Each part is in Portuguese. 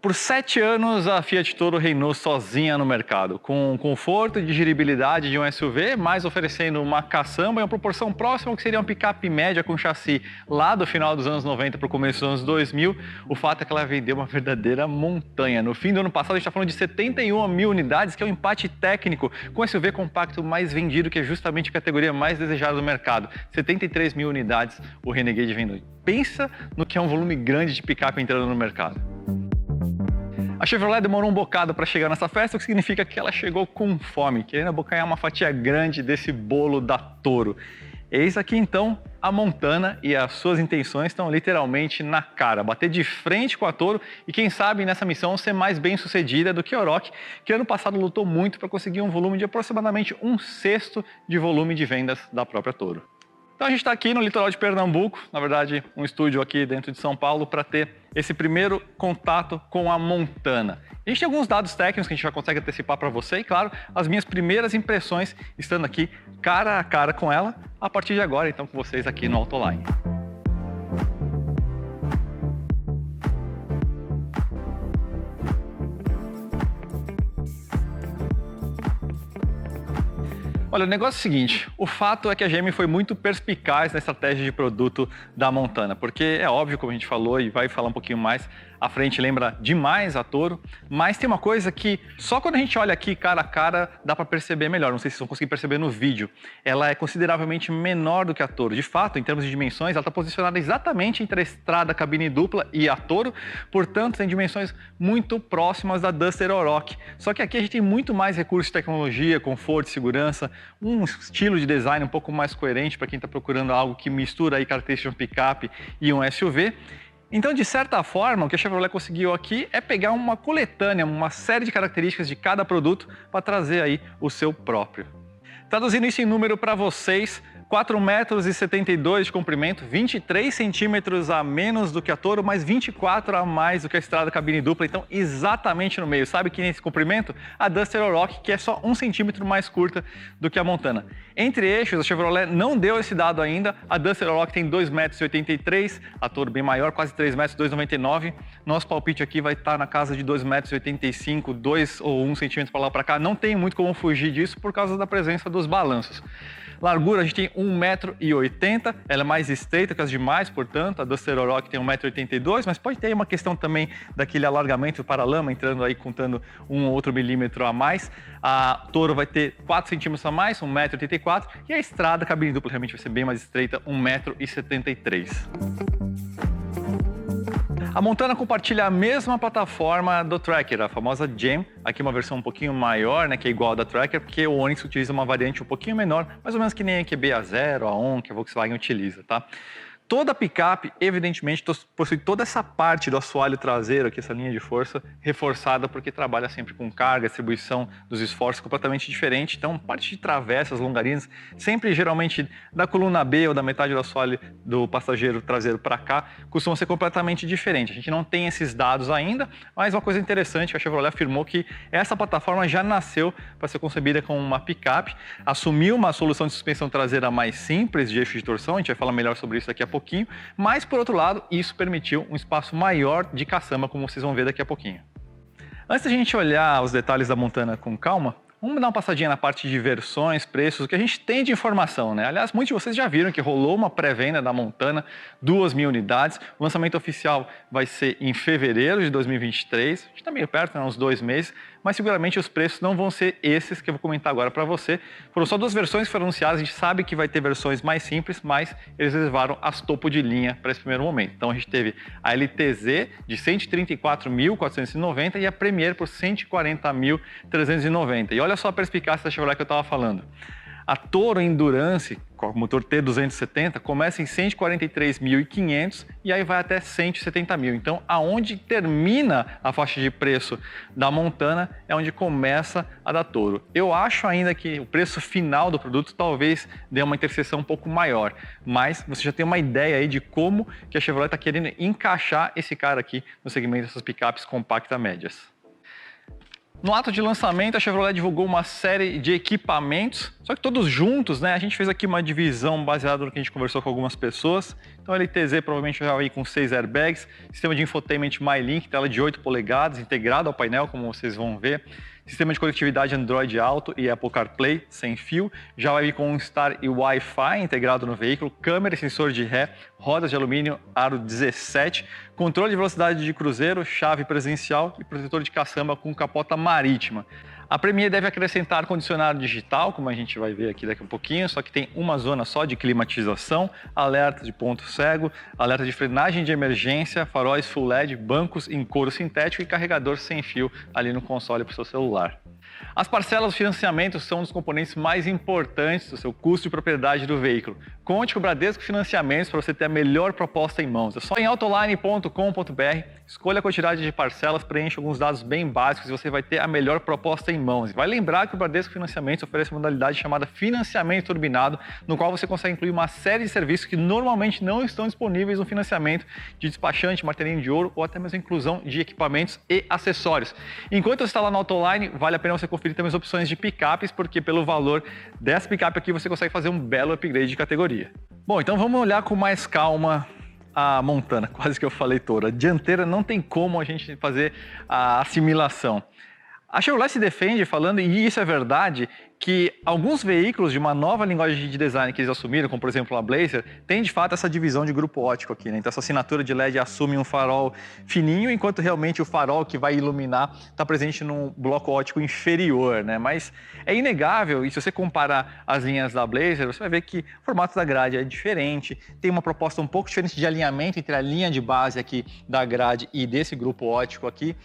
Por 7 anos, a Fiat Toro reinou sozinha no mercado, com conforto e digeribilidade de um SUV, mas oferecendo uma caçamba em uma proporção próxima ao que seria uma picape média com chassi lá do final dos anos 90 para o começo dos anos 2000. O fato é que ela vendeu uma verdadeira montanha. No fim do ano passado, a gente está falando de 71 mil unidades, que é um empate técnico com o SUV compacto mais vendido, que é justamente a categoria mais desejada do mercado. 73 mil unidades o Renegade vendeu. Pensa no que é um volume grande de picape entrando no mercado. A Chevrolet demorou um bocado para chegar nessa festa, o que significa que ela chegou com fome, querendo abocanhar uma fatia grande desse bolo da Toro. Eis aqui então a Montana, e as suas intenções estão literalmente na cara, bater de frente com a Toro e quem sabe nessa missão ser mais bem sucedida do que a Oroch, que ano passado lutou muito para conseguir um volume de aproximadamente 1/6 de volume de vendas da própria Toro. Então a gente está aqui no litoral de Pernambuco, na verdade um estúdio aqui dentro de São Paulo, para ter esse primeiro contato com a Montana. A gente tem alguns dados técnicos que a gente já consegue antecipar para você e, claro, as minhas primeiras impressões estando aqui cara a cara com ela a partir de agora, então com vocês aqui no Autoline. Olha, o negócio é o seguinte, o fato é que a GM foi muito perspicaz na estratégia de produto da Montana, porque é óbvio, como a gente falou e vai falar um pouquinho mais à frente, lembra demais a Toro, mas tem uma coisa que só quando a gente olha aqui cara a cara dá para perceber melhor, não sei se vocês vão conseguir perceber no vídeo, ela é consideravelmente menor do que a Toro. De fato, em termos de dimensões, ela está posicionada exatamente entre a Strada cabine dupla e a Toro, portanto tem dimensões muito próximas da Duster Oroch, só que aqui a gente tem muito mais recursos de tecnologia, conforto, segurança, um estilo de design um pouco mais coerente para quem está procurando algo que mistura aí características de um picape e um SUV. Então, de certa forma, o que a Chevrolet conseguiu aqui é pegar uma coletânea, uma série de características de cada produto para trazer aí o seu próprio. Traduzindo isso em número para vocês, 4,72 metros de comprimento, 23 centímetros a menos do que a Toro, mas 24 a mais do que a Strada cabine dupla, então exatamente no meio. Sabe que nesse comprimento? A Duster Oroch, que é só 1 centímetro mais curta do que a Montana. Entre eixos, a Chevrolet não deu esse dado ainda, a Duster Oroch tem 2,83 metros, a Toro bem maior, quase 3 metros, 2,99 m. Nosso palpite aqui vai estar na casa de 2,85 m, 2 ou 1 centímetro para lá para cá. Não tem muito como fugir disso por causa da presença dos balanços. Largura, a gente tem 1,80 m, ela é mais estreita que as demais, portanto, a Duster Oroch tem 1,82 m, mas pode ter uma questão também daquele alargamento para a lama, entrando aí, contando 1 ou outro milímetro a mais. A Toro vai ter 4 centímetros a mais, 1,84 m, e a Strada cabine dupla realmente vai ser bem mais estreita, 1,73 m. A Montana compartilha a mesma plataforma do Tracker, a famosa Gem, aqui uma versão um pouquinho maior, né, que é igual a da Tracker, porque o Onix utiliza uma variante um pouquinho menor, mais ou menos que nem a QB A0, a ON, que a Volkswagen utiliza, tá? Toda picape, evidentemente, possui toda essa parte do assoalho traseiro, aqui essa linha de força, reforçada, porque trabalha sempre com carga, distribuição dos esforços completamente diferente. Então, parte de travessas, longarinas, sempre geralmente da coluna B ou da metade do assoalho do passageiro traseiro para cá, costumam ser completamente diferentes. A gente não tem esses dados ainda, mas uma coisa interessante, a Chevrolet afirmou que essa plataforma já nasceu para ser concebida como uma picape, assumiu uma solução de suspensão traseira mais simples, de eixo de torção, a gente vai falar melhor sobre isso daqui a pouquinho, mas por outro lado, isso permitiu um espaço maior de caçamba, como vocês vão ver daqui a pouquinho. Antes da gente olhar os detalhes da Montana com calma, vamos dar uma passadinha na parte de versões, preços, o que a gente tem de informação, né? Aliás, muitos de vocês já viram que rolou uma pré-venda da Montana, 2.000 unidades. O lançamento oficial vai ser em fevereiro de 2023. A gente está meio perto, né? Uns 2 meses. Mas seguramente os preços não vão ser esses que eu vou comentar agora para você. Foram só 2 versões que foram anunciadas. A gente sabe que vai ter versões mais simples, mas eles reservaram as topo de linha para esse primeiro momento. Então a gente teve a LTZ de 134.490 e a Premier por 140.390. E olha só a perspicácia da Chevrolet que eu estava falando. A Toro Endurance, com o motor T270, começa em 143.500 e aí vai até 170.000. Então, aonde termina a faixa de preço da Montana é onde começa a da Toro. Eu acho ainda que o preço final do produto talvez dê uma interseção um pouco maior, mas você já tem uma ideia aí de como que a Chevrolet está querendo encaixar esse cara aqui no segmento dessas picapes compacta médias. No ato de lançamento, a Chevrolet divulgou uma série de equipamentos, só que todos juntos, né? A gente fez aqui uma divisão baseada no que a gente conversou com algumas pessoas. Então, a LTZ provavelmente já vai com 6 airbags, sistema de infotainment MyLink, tela de 8 polegadas, integrado ao painel, como vocês vão ver. Sistema de conectividade Android Auto e Apple CarPlay sem fio. Já vai vir com um Star e Wi-Fi integrado no veículo, câmera e sensor de ré, rodas de alumínio, aro 17, controle de velocidade de cruzeiro, chave presencial e protetor de caçamba com capota marítima. A Premier deve acrescentar ar-condicionado digital, como a gente vai ver aqui daqui a pouquinho, só que tem uma zona só de climatização, alerta de ponto cego, alerta de frenagem de emergência, faróis Full LED, bancos em couro sintético e carregador sem fio ali no console para o seu celular. As parcelas do financiamento são um dos componentes mais importantes do seu custo de propriedade do veículo. Conte com o Bradesco Financiamentos para você ter a melhor proposta em mãos. É só em autoline.com.br, escolha a quantidade de parcelas, preencha alguns dados bem básicos e você vai ter a melhor proposta em mãos. E vai lembrar que o Bradesco Financiamentos oferece uma modalidade chamada financiamento turbinado, no qual você consegue incluir uma série de serviços que normalmente não estão disponíveis no financiamento de despachante, martelinho de ouro ou até mesmo inclusão de equipamentos e acessórios. Enquanto você está lá no Autoline, vale a pena você conferir também as opções de picapes, porque pelo valor dessa picape aqui você consegue fazer um belo upgrade de categoria. Bom, então vamos olhar com mais calma a Montana, quase que eu falei toda. A dianteira não tem como a gente fazer a assimilação. A Chevrolet se defende falando, e isso é verdade, que alguns veículos de uma nova linguagem de design que eles assumiram, como por exemplo a Blazer, tem de fato essa divisão de grupo óptico aqui, né? Então essa assinatura de LED assume um farol fininho, enquanto realmente o farol que vai iluminar está presente num bloco óptico inferior, né? Mas é inegável, e se você comparar as linhas da Blazer, você vai ver que o formato da grade é diferente, tem uma proposta um pouco diferente de alinhamento entre a linha de base aqui da grade e desse grupo óptico aqui.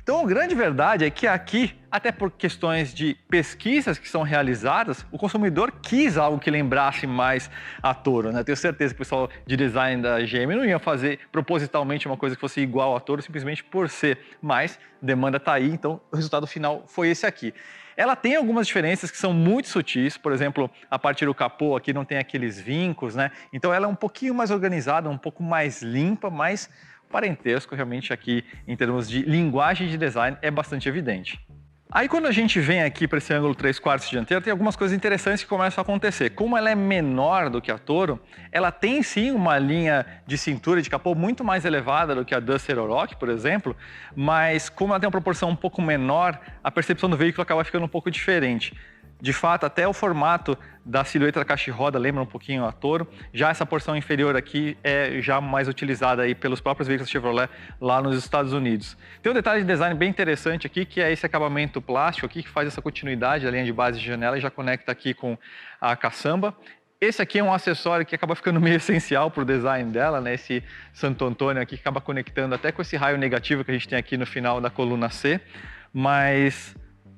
Então, a grande verdade é que aqui, até por questões de pesquisas que são realizadas, o consumidor quis algo que lembrasse mais a Toro, né? Tenho certeza que o pessoal de design da GM não ia fazer propositalmente uma coisa que fosse igual a Toro, simplesmente por ser. Mas demanda está aí, então o resultado final foi esse aqui. Ela tem algumas diferenças que são muito sutis, por exemplo, a parte do capô aqui não tem aqueles vincos, né? Então ela é um pouquinho mais organizada, um pouco mais limpa, mas parentesco realmente aqui em termos de linguagem de design é bastante evidente. Aí quando a gente vem aqui para esse ângulo 3/4 dianteiro, tem algumas coisas interessantes que começam a acontecer. Como ela é menor do que a Toro, ela tem sim uma linha de cintura de capô muito mais elevada do que a Duster ou Rock, por exemplo, mas como ela tem uma proporção um pouco menor, a percepção do veículo acaba ficando um pouco diferente. De fato, até o formato da silhueta da caixa de roda lembra um pouquinho a Toro. Já essa porção inferior aqui é já mais utilizada aí pelos próprios veículos Chevrolet lá nos Estados Unidos. Tem um detalhe de design bem interessante aqui, que é esse acabamento plástico aqui, que faz essa continuidade da linha de base de janela e já conecta aqui com a caçamba. Esse aqui é um acessório que acaba ficando meio essencial para o design dela, né? Esse Santo Antônio aqui que acaba conectando até com esse raio negativo que a gente tem aqui no final da coluna C. Mas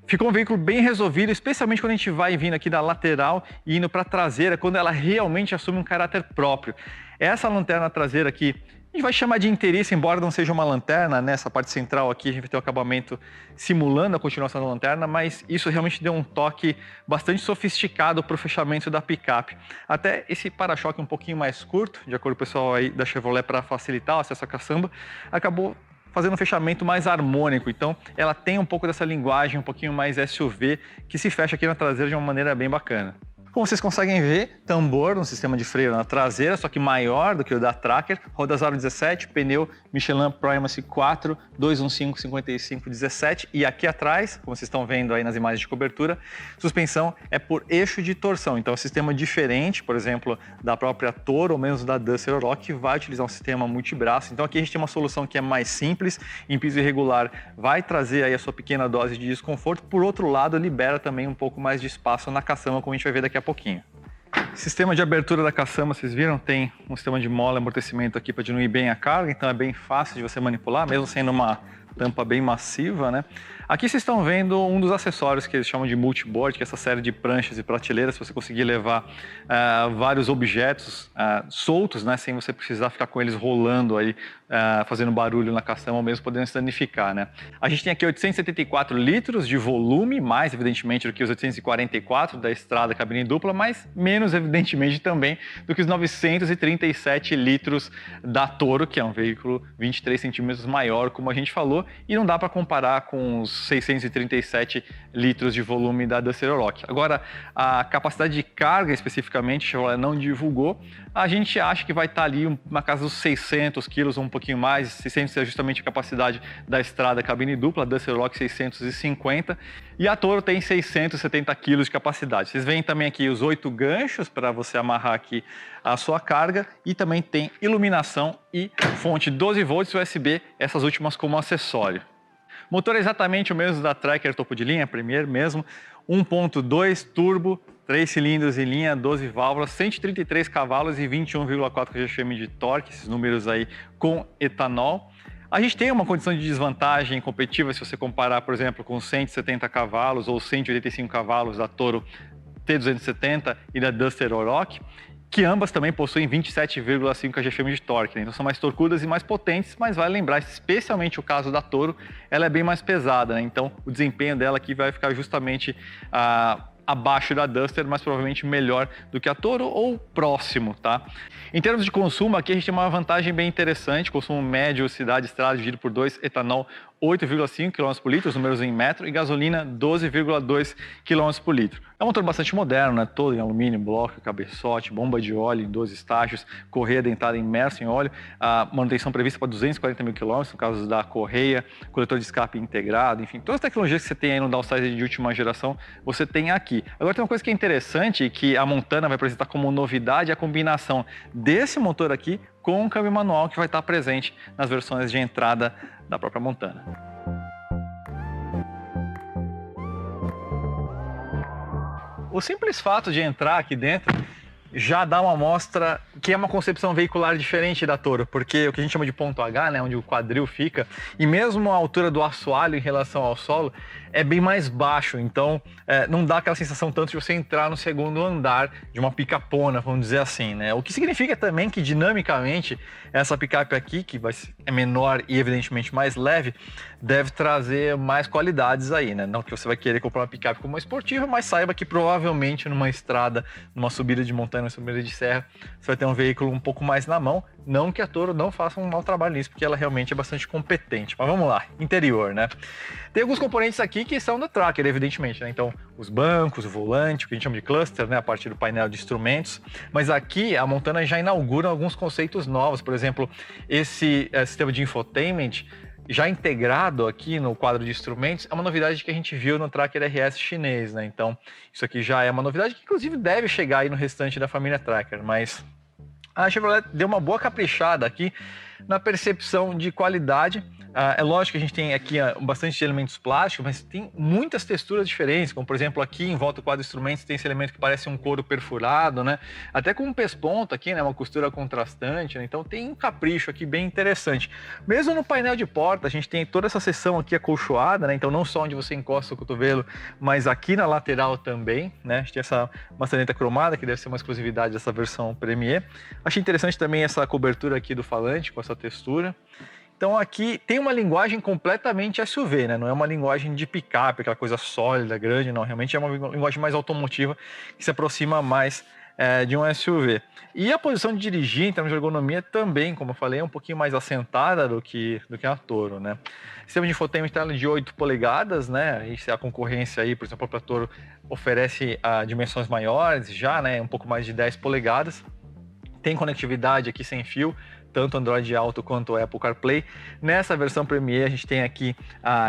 ficou um veículo bem resolvido, especialmente quando a gente vai vindo aqui da lateral e indo para a traseira, quando ela realmente assume um caráter próprio. Essa lanterna traseira aqui, a gente vai chamar de inteiriça, embora não seja uma lanterna, nessa parte central aqui a gente vai ter o acabamento simulando a continuação da lanterna, mas isso realmente deu um toque bastante sofisticado para o fechamento da picape. Até esse para-choque um pouquinho mais curto, de acordo com o pessoal aí da Chevrolet, para facilitar o acesso à caçamba, acabou fazendo um fechamento mais harmônico. Então ela tem um pouco dessa linguagem um pouquinho mais SUV que se fecha aqui na traseira de uma maneira bem bacana. Como vocês conseguem ver, tambor no sistema de freio na traseira, só que maior do que o da Tracker, rodas aro 17, pneu Michelin Primacy 4, 215/55/17 e aqui atrás, como vocês estão vendo aí nas imagens de cobertura, suspensão é por eixo de torção, então é um sistema diferente, por exemplo, da própria Toro ou mesmo da Duster ou Rock, que vai utilizar um sistema multibraço. Então aqui a gente tem uma solução que é mais simples, em piso irregular, vai trazer aí a sua pequena dose de desconforto, por outro lado libera também um pouco mais de espaço na caçamba, como a gente vai ver daqui a pouquinho. Sistema de abertura da caçamba, vocês viram? Tem um sistema de mola e amortecimento aqui para diminuir bem a carga, então é bem fácil de você manipular, mesmo sendo uma tampa bem massiva, né? Aqui vocês estão vendo um dos acessórios que eles chamam de multiboard, que é essa série de pranchas e prateleiras, se você conseguir levar vários objetos soltos, né, sem você precisar ficar com eles rolando aí, fazendo barulho na caçamba ou mesmo podendo se danificar, né? A gente tem aqui 874 litros de volume, mais evidentemente do que os 844 da Estrada cabine dupla, mas menos evidentemente também do que os 937 litros da Toro, que é um veículo 23 centímetros maior, como a gente falou, e não dá para comparar com os 637 litros de volume da Duster Oroch. Agora, a capacidade de carga especificamente, a Chevrolet não divulgou, a gente acha que vai estar ali na casa dos 600 quilos, um pouquinho mais, 600 é justamente a capacidade da estrada cabine dupla, a Duster Oroch 650, e a Toro tem 670 quilos de capacidade. Vocês veem também aqui os 8 ganchos para você amarrar aqui a sua carga, e também tem iluminação e fonte 12 volts USB, essas últimas como acessório. O motor é exatamente o mesmo da Tracker topo de linha, Premier mesmo, 1.2 turbo, 3 cilindros em linha, 12 válvulas, 133 cavalos e 21,4 kgfm de torque, esses números aí com etanol. A gente tem uma condição de desvantagem competitiva se você comparar, por exemplo, com 170 cavalos ou 185 cavalos da Toro T270 e da Duster Oroch, que ambas também possuem 27,5 kgfm de torque, né? Então são mais torcudas e mais potentes, mas vale lembrar, especialmente o caso da Toro, ela é bem mais pesada, né? Então o desempenho dela aqui vai ficar justamente abaixo da Duster, mas provavelmente melhor do que a Toro ou próximo, tá? Em termos de consumo, aqui a gente tem uma vantagem bem interessante, consumo médio, cidade, estrada, dividido por 2, etanol 8,5 km por litro, os números em metro, e gasolina 12,2 km por litro. É um motor bastante moderno, né? Todo em alumínio, bloco, cabeçote, bomba de óleo em 12 estágios, correia dentada imersa em óleo, a manutenção prevista para 240 mil km, no caso da correia, coletor de escape integrado, enfim, todas as tecnologias que você tem aí no downsize de última geração, você tem aqui. Agora tem uma coisa que é interessante, que a Montana vai apresentar como novidade, a combinação desse motor aqui com o câmbio manual que vai estar presente nas versões de entrada da própria Montana. O simples fato de entrar aqui dentro já dá uma amostra que é uma concepção veicular diferente da Toro, porque o que a gente chama de ponto H, né, onde o quadril fica, e mesmo a altura do assoalho em relação ao solo é bem mais baixo, então não dá aquela sensação tanto de você entrar no segundo andar de uma picapona, vamos dizer assim, né? O que significa também que dinamicamente essa picape aqui, que é menor e evidentemente mais leve, deve trazer mais qualidades aí, né? Não que você vai querer comprar uma picape como uma esportiva, mas saiba que provavelmente numa estrada, numa subida de montanha, numa subida de serra, você vai ter um veículo um pouco mais na mão. Não que a Toro não faça um mau trabalho nisso, porque ela realmente é bastante competente. Mas vamos lá, interior, né? Tem alguns componentes aqui que são do Tracker, evidentemente, né? Então, os bancos, o volante, o que a gente chama de cluster, né? A partir do painel de instrumentos. Mas aqui a Montana já inaugura alguns conceitos novos. Por exemplo, esse sistema de infotainment já integrado aqui no quadro de instrumentos é uma novidade que a gente viu no Tracker RS chinês, né? Então, isso aqui já é uma novidade que inclusive deve chegar aí no restante da família Tracker, mas a Chevrolet deu uma boa caprichada aqui na percepção de qualidade. É lógico que a gente tem aqui bastante elementos plásticos, mas tem muitas texturas diferentes, como por exemplo aqui em volta do quadro de instrumentos tem esse elemento que parece um couro perfurado, né? Até com um pesponto aqui, né? Uma costura contrastante, né? Então tem um capricho aqui bem interessante. Mesmo no painel de porta, a gente tem toda essa seção aqui acolchoada, né? Então não só onde você encosta o cotovelo, mas aqui na lateral também, né? A gente tem essa maçaneta cromada, que deve ser uma exclusividade dessa versão Premier. Achei interessante também essa cobertura aqui do falante, com essa textura. Então aqui tem uma linguagem completamente SUV, né? Não é uma linguagem de picape, aquela coisa sólida, grande, não. Realmente é uma linguagem mais automotiva, que se aproxima mais de um SUV. E a posição de dirigir, em termos de ergonomia, também, como eu falei, é um pouquinho mais assentada do que a Toro, né? O sistema de infotainment é de 8 polegadas, né? E se a concorrência aí, por exemplo, a própria Toro oferece dimensões maiores já, né? Um pouco mais de 10 polegadas. Tem conectividade aqui sem fio, tanto Android Auto quanto Apple CarPlay. Nessa versão Premier a gente tem aqui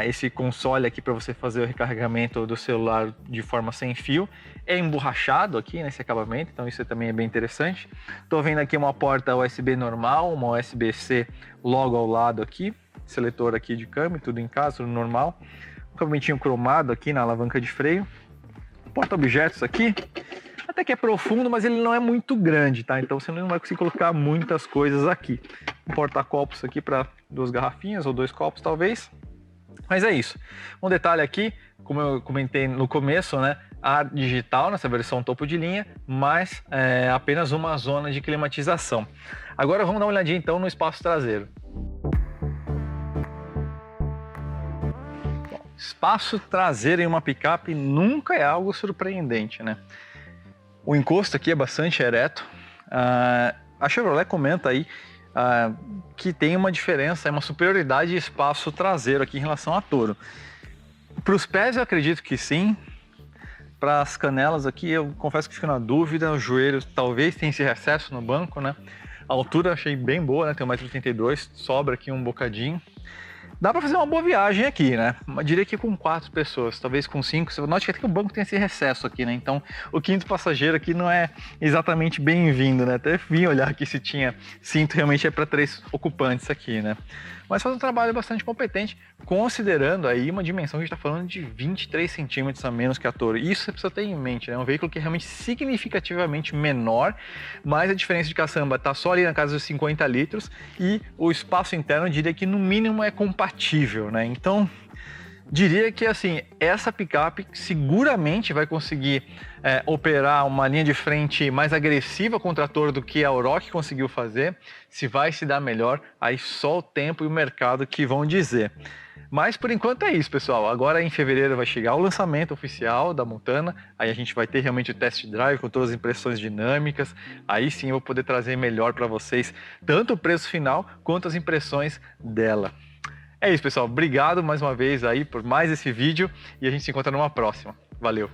esse console aqui para você fazer o recarregamento do celular de forma sem fio. É emborrachado aqui nesse acabamento, então isso também é bem interessante. Estou vendo aqui uma porta USB normal, uma USB-C logo ao lado aqui, seletor aqui de câmbio, tudo em casa, tudo normal. Um acabamentinho cromado aqui na alavanca de freio. Porta-objetos aqui. Até que é profundo, mas ele não é muito grande, tá? Então você não vai conseguir colocar muitas coisas aqui. Um porta-copos aqui para 2 garrafinhas ou 2 copos, talvez. Mas é isso. Um detalhe aqui, como eu comentei no começo, né? Ar digital nessa versão topo de linha, mas apenas uma zona de climatização. Agora vamos dar uma olhadinha então no espaço traseiro. Bom, espaço traseiro em uma picape nunca é algo surpreendente, né? O encosto aqui é bastante ereto. A Chevrolet comenta aí que tem uma diferença, uma superioridade de espaço traseiro aqui em relação à Toro. Para os pés eu acredito que sim. Para as canelas aqui eu confesso que fico na dúvida. Os joelhos talvez tenha esse recesso no banco, né? A altura eu achei bem boa, né? Tem 1,82 m, sobra aqui um bocadinho. Dá para fazer uma boa viagem aqui, né? Eu diria que com 4 pessoas, talvez com 5. Note que até que o banco tem esse recesso aqui, né? Então, o quinto passageiro aqui não é exatamente bem-vindo, né? Até vim olhar aqui se tinha cinto, realmente é para 3 ocupantes aqui, né? Mas faz um trabalho bastante competente, considerando aí uma dimensão que a gente está falando de 23 centímetros a menos que a Toro. Isso você precisa ter em mente, né? É um veículo que é realmente significativamente menor, mas a diferença de caçamba está só ali na casa dos 50 litros e o espaço interno eu diria que no mínimo é compatível, né? Então, diria que assim, essa picape seguramente vai conseguir operar uma linha de frente mais agressiva contra a Toro do que a Oroch conseguiu fazer. Se vai se dar melhor, aí só o tempo e o mercado que vão dizer. Mas por enquanto é isso, pessoal. Agora em fevereiro vai chegar o lançamento oficial da Montana. Aí a gente vai ter realmente o test drive com todas as impressões dinâmicas. Aí sim eu vou poder trazer melhor para vocês tanto o preço final quanto as impressões dela. É isso, pessoal. Obrigado mais uma vez aí por mais esse vídeo e a gente se encontra numa próxima. Valeu!